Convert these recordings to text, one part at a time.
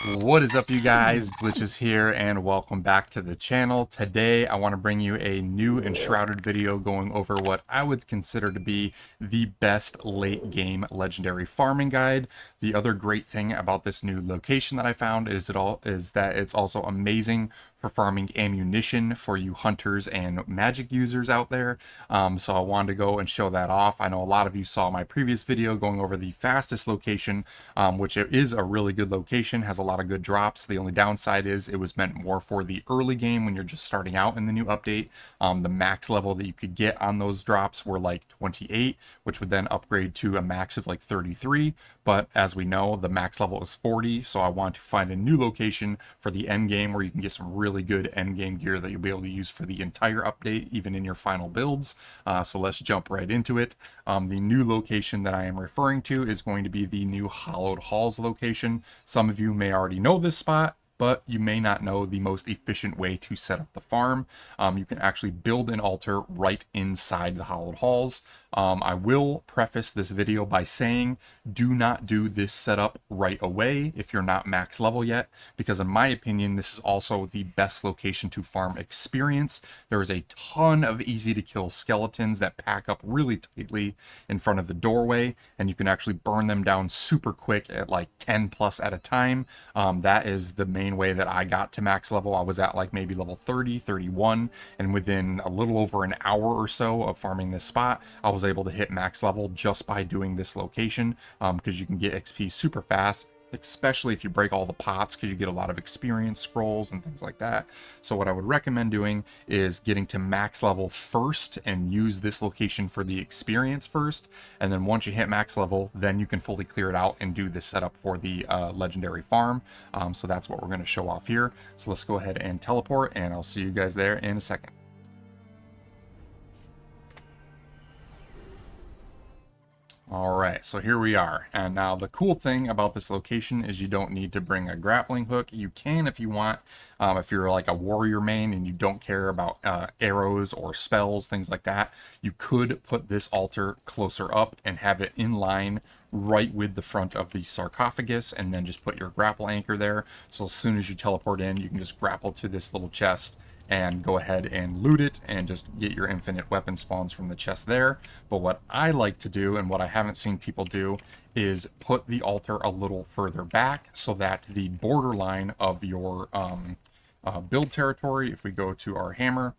What is up, you guys? Glitches here, and welcome back to the channel. Today I want to bring you a new Enshrouded video going over what I would consider to be the best late game legendary farming guide. The other great thing about this new location that I found is that it's also amazing for farming ammunition for you hunters and magic users out there. So I wanted to go and show that off. I know a lot of you saw my previous video going over the fastest location, which it is a really good location, has a lot of good drops. The only downside is it was meant more for the early game when you're just starting out in the new update. The max level that you could get on those drops were like 28, which would then upgrade to a max of like 33. But as we know, the max level is 40, so I want to find a new location for the end game where you can get some really good end game gear that you'll be able to use for the entire update, even in your final builds. So let's jump right into it. The new location that I am referring to is going to be the new Hollowed Halls location. Some of you may already know this spot, but you may not know the most efficient way to set up the farm. You can actually build an altar right inside the Hollowed Halls. I will preface this video by saying do not do this setup right away if you're not max level yet, because in my opinion this is also the best location to farm experience. There is a ton of easy to kill skeletons that pack up really tightly in front of the doorway, and you can actually burn them down super quick at like 10 plus at a time. That is the main way that I got to max level. I was at like maybe level 30, 31, and within a little over an hour or so of farming this spot, I was able to hit max level just by doing this location, because you can get XP super fast, especially if you break all the pots, because you get a lot of experience scrolls and things like that. So what I would recommend doing is getting to max level first and use this location for the experience first, and then once you hit max level, then you can fully clear it out and do this setup for the legendary farm. So that's what we're going to show off here. So let's go ahead and teleport, and I'll see you guys there in a second. All right, so here we are. And now the cool thing about this location is you don't need to bring a grappling hook. You can if you want, if you're like a warrior main and you don't care about arrows or spells, things like that. You could put this altar closer up and have it in line right with the front of the sarcophagus, and then just put your grapple anchor there. So as soon as you teleport in, you can just grapple to this little chest and go ahead and loot it and just get your infinite weapon spawns from the chest there. But what I like to do, and what I haven't seen people do, is put the altar a little further back so that the borderline of your build territory, if we go to our hammer,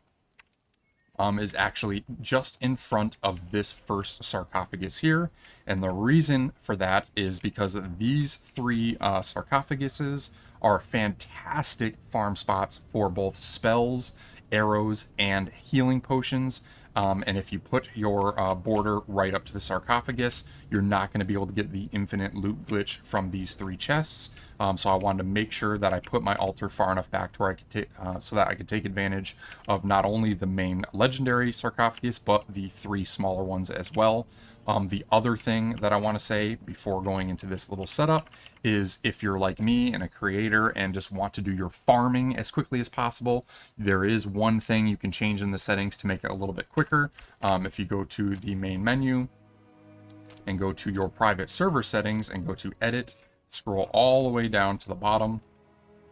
is actually just in front of this first sarcophagus here. And the reason for that is because these three sarcophaguses are fantastic farm spots for both spells, arrows, and healing potions. And if you put your border right up to the sarcophagus, you're not going to be able to get the infinite loot glitch from these three chests. So I wanted to make sure that I put my altar far enough back to where I could so that I could take advantage of not only the main legendary sarcophagus, but the three smaller ones as well. The other thing that I want to say before going into this little setup is, if you're like me and a creator and just want to do your farming as quickly as possible, there is one thing you can change in the settings to make it a little bit quicker. If you go to the main menu and go to your private server settings and go to edit, scroll all the way down to the bottom,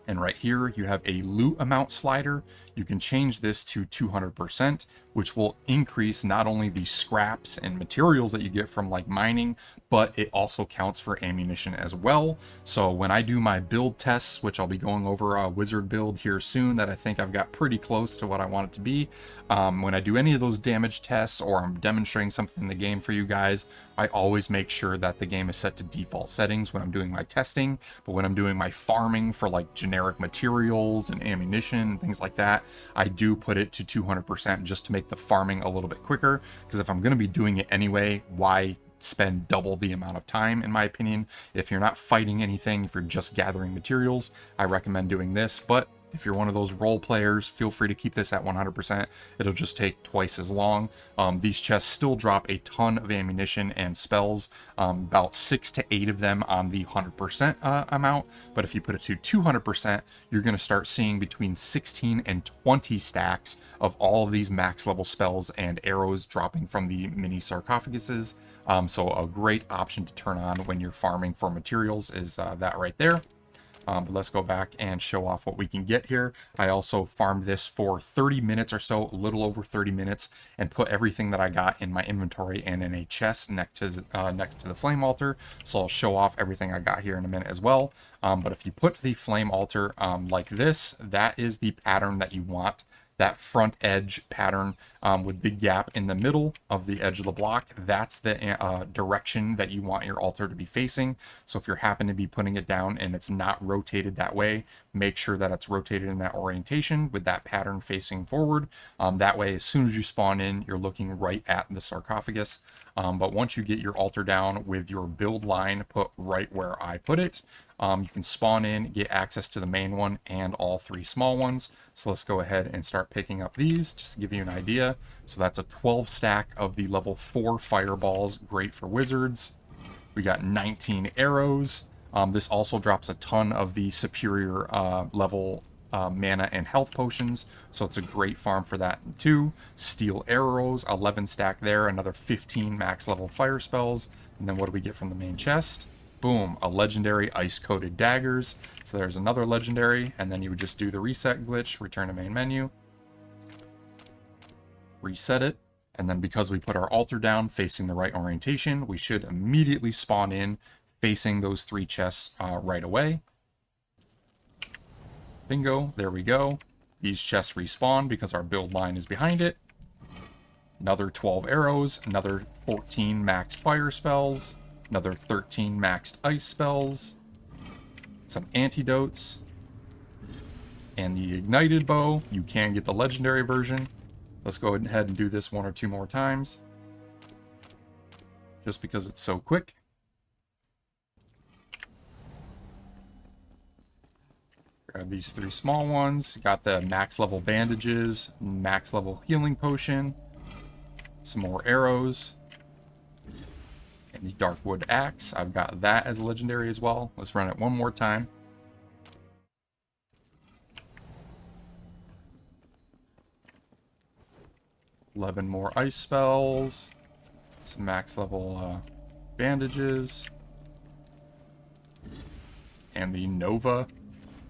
and right here you have a loot amount slider. You can change this to 200%, which will increase not only the scraps and materials that you get from like mining, but it also counts for ammunition as well. So when I do my build tests, which I'll be going over a wizard build here soon that I think I've got pretty close to what I want it to be, when I do any of those damage tests or I'm demonstrating something in the game for you guys, I always make sure that the game is set to default settings when I'm doing my testing. But when I'm doing my farming for like generic materials and ammunition and things like that, I do put it to 200% just to make the farming a little bit quicker, because if I'm going to be doing it anyway, why spend double the amount of time, in my opinion? If you're not fighting anything, if you're just gathering materials, I recommend doing this. But if you're one of those role players, feel free to keep this at 100%. It'll just take twice as long. These chests still drop a ton of ammunition and spells, about 6 to 8 of them on the 100% amount. But if you put it to 200%, you're going to start seeing between 16 and 20 stacks of all of these max level spells and arrows dropping from the mini sarcophaguses. So a great option to turn on when you're farming for materials is that right there. But let's go back and show off what we can get here. I also farmed this for 30 minutes or so, a little over 30 minutes, and put everything that I got in my inventory and in a chest next to the flame altar. So I'll show off everything I got here in a minute as well. But if you put the flame altar like this, that is the pattern that you want. That front edge pattern with the gap in the middle of the edge of the block, that's the direction that you want your altar to be facing. So if you happen to be putting it down and it's not rotated that way, make sure that it's rotated in that orientation with that pattern facing forward. That way, as soon as you spawn in, you're looking right at the sarcophagus. But once you get your altar down with your build line put right where I put it, you can spawn in, get access to the main one and all three small ones. So let's go ahead and start picking up these just to give you an idea. So that's a 12 stack of the level 4 fireballs, great for wizards. We got 19 arrows. This also drops a ton of the superior level mana and health potions, so it's a great farm for that too. Steel arrows, 11 stack there, another 15 max level fire spells. And then what do we get from the main chest? Boom, a legendary ice-coated daggers. So there's another legendary, and then you would just do the reset glitch, return to main menu, reset it, and then because we put our altar down facing the right orientation, we should immediately spawn in facing those three chests right away. Bingo, there we go. These chests respawn because our build line is behind it. Another 12 arrows, another 14 maxed fire spells, another 13 maxed ice spells, some antidotes, and the ignited bow. You can get the legendary version. Let's go ahead and do this one or two more times, just because it's so quick. Grab these three small ones. Got the max level bandages, max level healing potion, some more arrows, and the Darkwood Axe. I've got that as a legendary as well. Let's run it one more time. $11 more ice spells, some max level bandages, and the Nova.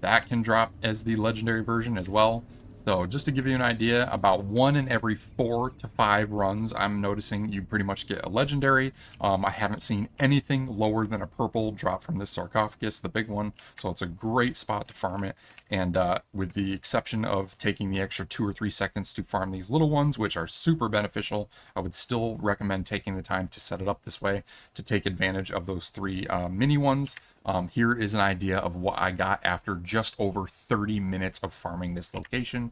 That can drop as the legendary version as well. So just to give you an idea, about 1 in every 4 to 5 runs, I'm noticing you pretty much get a legendary. I haven't seen anything lower than a purple drop from this sarcophagus, the big one. So it's a great spot to farm it. And with the exception of taking the extra 2 or 3 seconds to farm these little ones, which are super beneficial, I would still recommend taking the time to set it up this way to take advantage of those 3 mini ones. Here is an idea of what I got after just over 30 minutes of farming this location.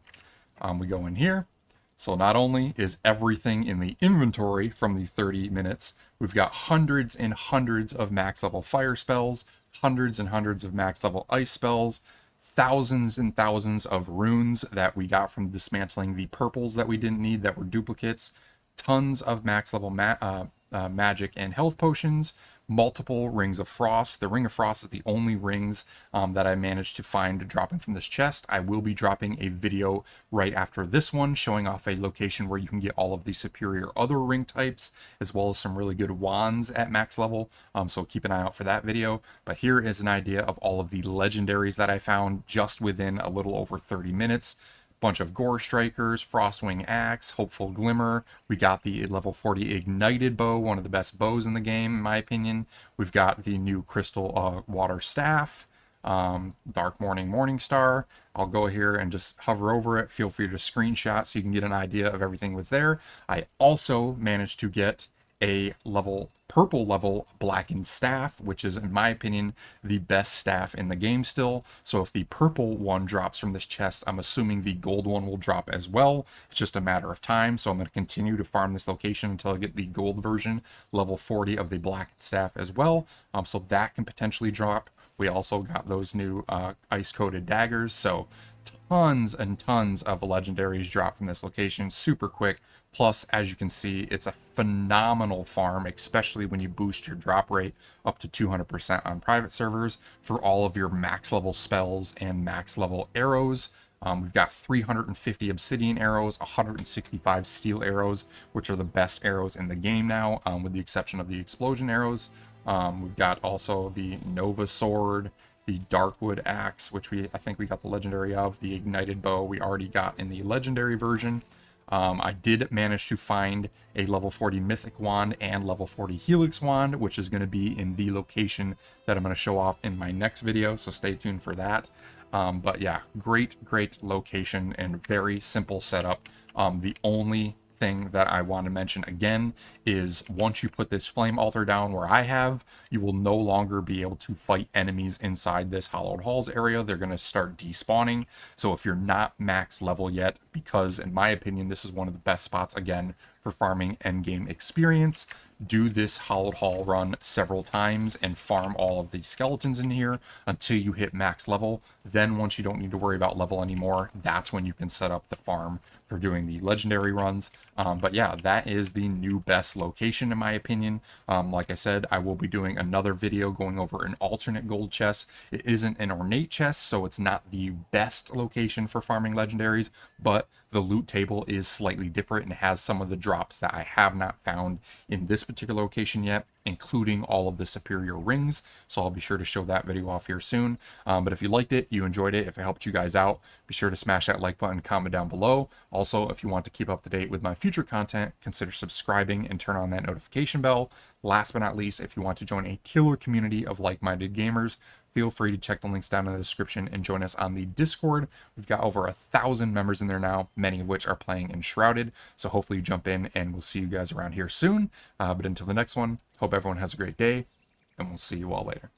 We go in here. So not only is everything in the inventory from the 30 minutes, we've got hundreds and hundreds of max level fire spells, hundreds and hundreds of max level ice spells, thousands and thousands of runes that we got from dismantling the purples that we didn't need that were duplicates, tons of max level magic and health potions, multiple rings of frost. The ring of frost is the only rings that I managed to find dropping from this chest. I will be dropping a video right after this one showing off a location where you can get all of the superior other ring types, as well as some really good wands at max level. So keep an eye out for that video. But here is an idea of all of the legendaries that I found just within a little over 30 minutes. Bunch of Gore Strikers, Frostwing Axe, Hopeful Glimmer. We got the level 40 Ignited Bow, one of the best bows in the game, in my opinion. We've got the new Crystal Water Staff, Dark Morning Star. I'll go here and just hover over it. Feel free to screenshot so you can get an idea of everything that's there. I also managed to get a purple level blackened staff, which is, in my opinion, the best staff in the game still. So if the purple one drops from this chest, I'm assuming the gold one will drop as well. It's just a matter of time. So I'm going to continue to farm this location until I get the gold version, level 40 of the blackened staff as well. So that can potentially drop. We also got those new ice-coated daggers. So tons and tons of legendaries drop from this location super quick. Plus, as you can see, it's a phenomenal farm, especially when you boost your drop rate up to 200% on private servers for all of your max level spells and max level arrows. We've got 350 obsidian arrows, 165 steel arrows, which are the best arrows in the game now, with the exception of the explosion arrows. We've got also the Nova Sword, the Darkwood Axe, which I think we got the legendary of. The Ignited Bow we already got in the legendary version. I did manage to find a level 40 Mythic Wand and level 40 Helix Wand, which is going to be in the location that I'm going to show off in my next video, so stay tuned for that. But yeah, great location and very simple setup. The only thing that I want to mention again is once you put this flame altar down where I have, you will no longer be able to fight enemies inside this Hallowed Halls area. They're going to start despawning. So if you're not max level yet, because in my opinion this is one of the best spots again for farming endgame experience, do this Hallowed Hall run several times and farm all of the skeletons in here until you hit max level. Then once you don't need to worry about level anymore, that's when you can set up the farm for doing the legendary runs. But yeah, that is the new best location in my opinion. Like I said, I will be doing another video going over an alternate gold chest. It isn't an ornate chest, so it's not the best location for farming legendaries, but the loot table is slightly different and has some of the drops that I have not found in this particular location yet, including all of the superior rings. So I'll be sure to show that video off here soon. But if you liked it, you enjoyed it, if it helped you guys out, be sure to smash that like button, comment down below. Also, if you want to keep up to date with my future content, consider subscribing and turn on that notification bell. Last but not least, if you want to join a killer community of like-minded gamers, feel free to check the links down in the description and join us on the Discord. We've got over 1,000 members in there now, many of which are playing Enshrouded. So hopefully you jump in and we'll see you guys around here soon. But until the next one, hope everyone has a great day and we'll see you all later.